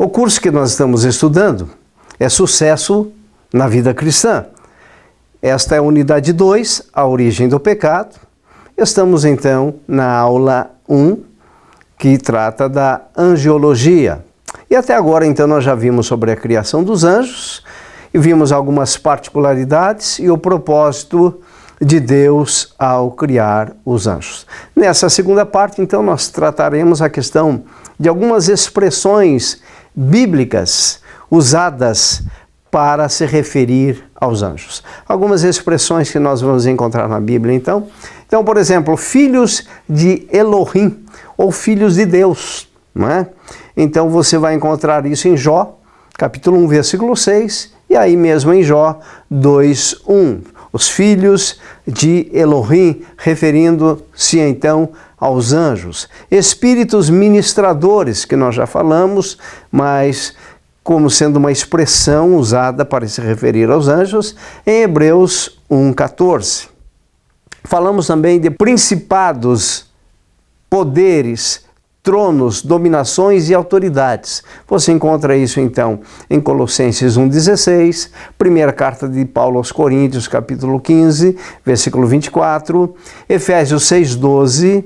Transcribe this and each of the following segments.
O curso que nós estamos estudando é Sucesso na Vida Cristã. Esta é a unidade 2, a origem do pecado. Estamos então na aula 1, que trata da angiologia. E até agora então nós já vimos sobre a criação dos anjos, e vimos algumas particularidades e o propósito de Deus ao criar os anjos. Nessa segunda parte, então, nós trataremos a questão de algumas expressões bíblicas usadas para se referir aos anjos. Algumas expressões que nós vamos encontrar na Bíblia, então. Então, por exemplo, filhos de Elohim, ou filhos de Deus, não é? Então, você vai encontrar isso em Jó, capítulo 1, versículo 6, e aí mesmo em Jó 2:1. Os filhos de Elohim, referindo-se então aos anjos. Espíritos ministradores, que nós já falamos, mas como sendo uma expressão usada para se referir aos anjos, em Hebreus 1:14. Falamos também de principados, poderes, tronos, dominações e autoridades. Você encontra isso então em Colossenses 1:16, primeira carta de Paulo aos Coríntios, capítulo 15, versículo 24, Efésios 6:12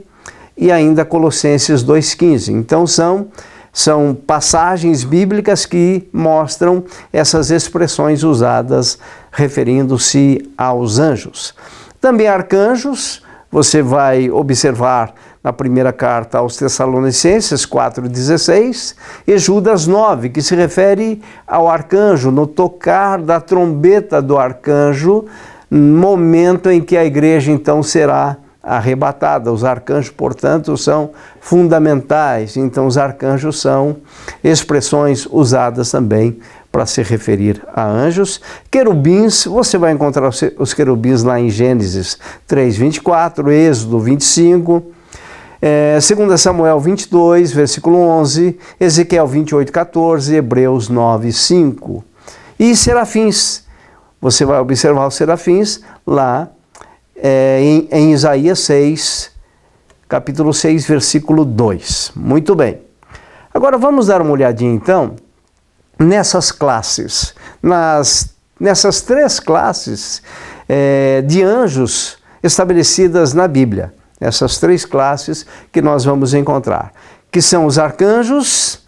e ainda Colossenses 2:15. Então são passagens bíblicas que mostram essas expressões usadas referindo-se aos anjos. Também arcanjos, você vai observar na primeira carta aos Tessalonicenses 4:16 e Judas 9, que se refere ao arcanjo, no tocar da trombeta do arcanjo, momento em que a igreja então será arrebatada. Os arcanjos, portanto, são fundamentais. Então, os arcanjos são expressões usadas também para se referir a anjos. Querubins, você vai encontrar os querubins lá em Gênesis 3:24, Êxodo 25, 2 Samuel 22, versículo 11, Ezequiel 28:14, Hebreus 9:5. E serafins, você vai observar os serafins lá em Isaías 6, capítulo 6, versículo 2. Muito bem. Agora vamos dar uma olhadinha então nessas classes, nessas três classes de anjos estabelecidas na Bíblia. Essas três classes que nós vamos encontrar, que são os arcanjos,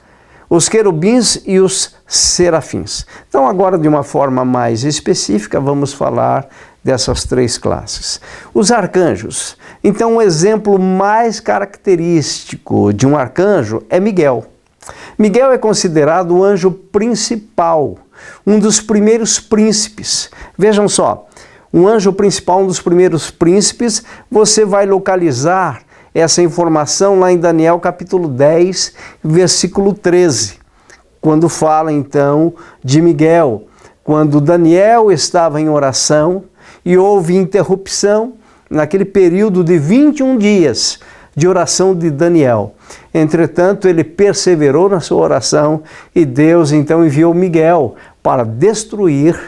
os querubins e os serafins. Então agora, de uma forma mais específica, vamos falar dessas três classes. Os arcanjos. Então, o exemplo mais característico de um arcanjo é Miguel. Miguel é considerado o anjo principal, um dos primeiros príncipes. Vejam só, um anjo principal, um dos primeiros príncipes, você vai localizar essa informação lá em Daniel capítulo 10, versículo 13, quando fala então de Miguel, quando Daniel estava em oração e houve interrupção naquele período de 21 dias de oração de Daniel. Entretanto, ele perseverou na sua oração e Deus então enviou Miguel para destruir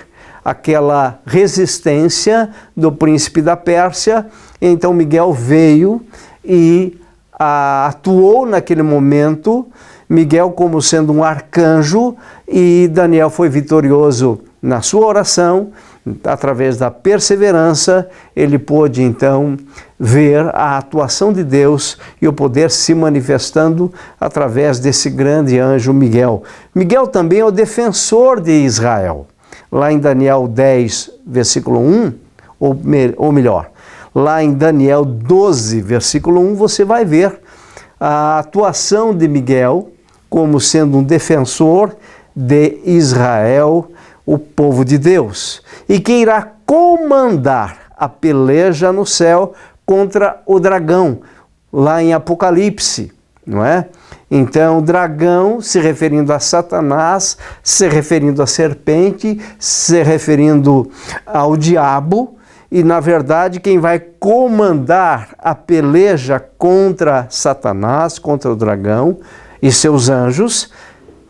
aquela resistência do príncipe da Pérsia. Então Miguel veio e atuou naquele momento, Miguel como sendo um arcanjo, e Daniel foi vitorioso na sua oração. Através da perseverança, ele pôde então ver a atuação de Deus e o poder se manifestando através desse grande anjo Miguel. Miguel também é o defensor de Israel. Lá em Daniel 10, versículo 1, ou melhor, lá em Daniel 12, versículo 1, você vai ver a atuação de Miguel como sendo um defensor de Israel, o povo de Deus, e que irá comandar a peleja no céu contra o dragão, lá em Apocalipse, não é? Então, o dragão, se referindo a Satanás, se referindo à serpente, se referindo ao diabo, e na verdade quem vai comandar a peleja contra Satanás, contra o dragão e seus anjos,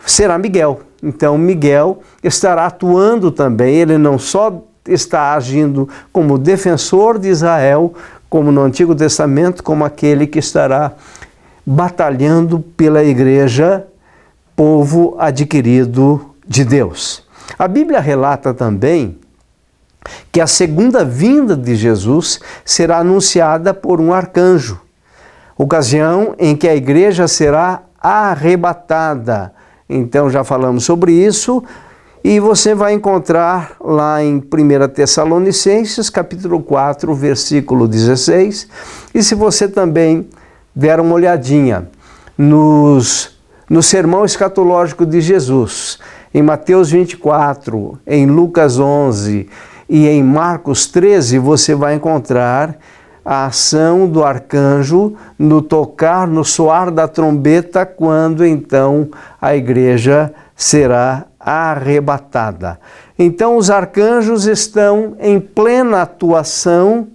será Miguel. Então Miguel estará atuando também, ele não só está agindo como defensor de Israel, como no Antigo Testamento, como aquele que estará batalhando pela igreja, povo adquirido de Deus. A Bíblia relata também que a segunda vinda de Jesus será anunciada por um arcanjo, ocasião em que a igreja será arrebatada. Então já falamos sobre isso e você vai encontrar lá em 1 Tessalonicenses, capítulo 4, versículo 16. E se você também der uma olhadinha no sermão escatológico de Jesus, em Mateus 24, em Lucas 11 e em Marcos 13, você vai encontrar a ação do arcanjo no tocar, no soar da trombeta, quando então a igreja será arrebatada. Então os arcanjos estão em plena atuação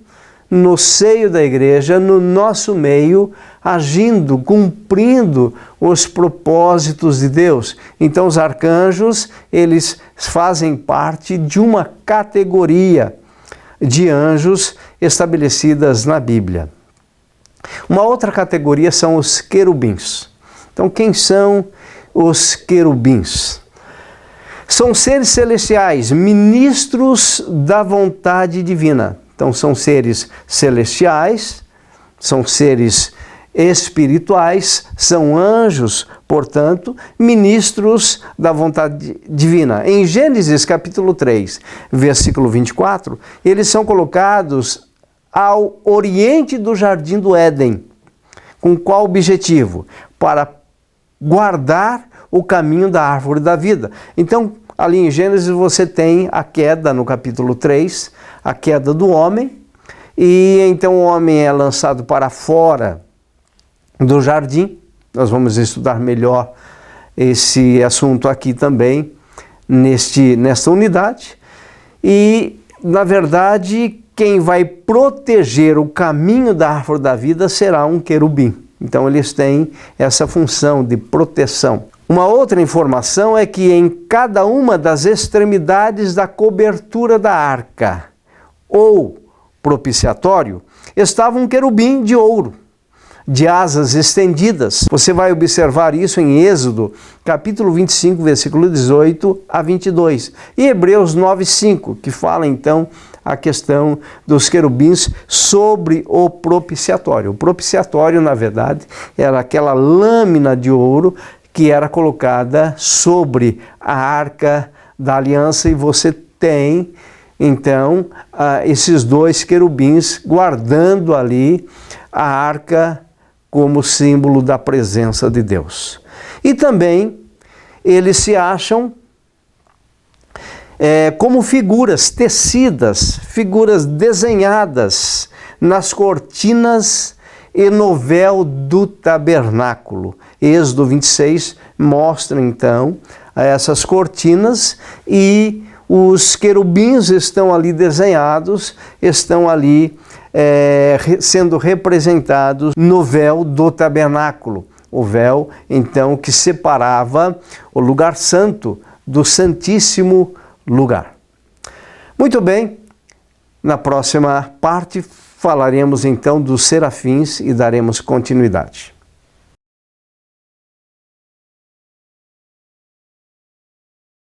no seio da igreja, no nosso meio, agindo, cumprindo os propósitos de Deus. Então os arcanjos, eles fazem parte de uma categoria de anjos estabelecidas na Bíblia. Uma outra categoria são os querubins. Então quem são os querubins? São seres celestiais, ministros da vontade divina. Então são seres celestiais, são seres espirituais, são anjos, portanto, ministros da vontade divina. Em Gênesis capítulo 3, versículo 24, eles são colocados ao oriente do jardim do Éden. Com qual objetivo? Para guardar o caminho da árvore da vida. Então, ali em Gênesis você tem a queda no capítulo 3, a queda do homem, e então o homem é lançado para fora do jardim. Nós vamos estudar melhor esse assunto aqui também, nesta unidade. E, na verdade, quem vai proteger o caminho da árvore da vida será um querubim. Então eles têm essa função de proteção. Uma outra informação é que em cada uma das extremidades da cobertura da arca ou propiciatório estava um querubim de ouro, de asas estendidas. Você vai observar isso em Êxodo, capítulo 25, versículo 18 a 22. E Hebreus 9:5, que fala então a questão dos querubins sobre o propiciatório. O propiciatório, na verdade, era aquela lâmina de ouro que era colocada sobre a arca da aliança, e você tem então esses dois querubins guardando ali a arca como símbolo da presença de Deus. E também eles se acham como figuras tecidas, figuras desenhadas nas cortinas e no véu do tabernáculo. Êxodo 26 mostra então essas cortinas, e os querubins estão ali desenhados, estão ali sendo representados no véu do tabernáculo. O véu, então, que separava o lugar santo do santíssimo lugar. Muito bem, na próxima parte falaremos então dos serafins e daremos continuidade.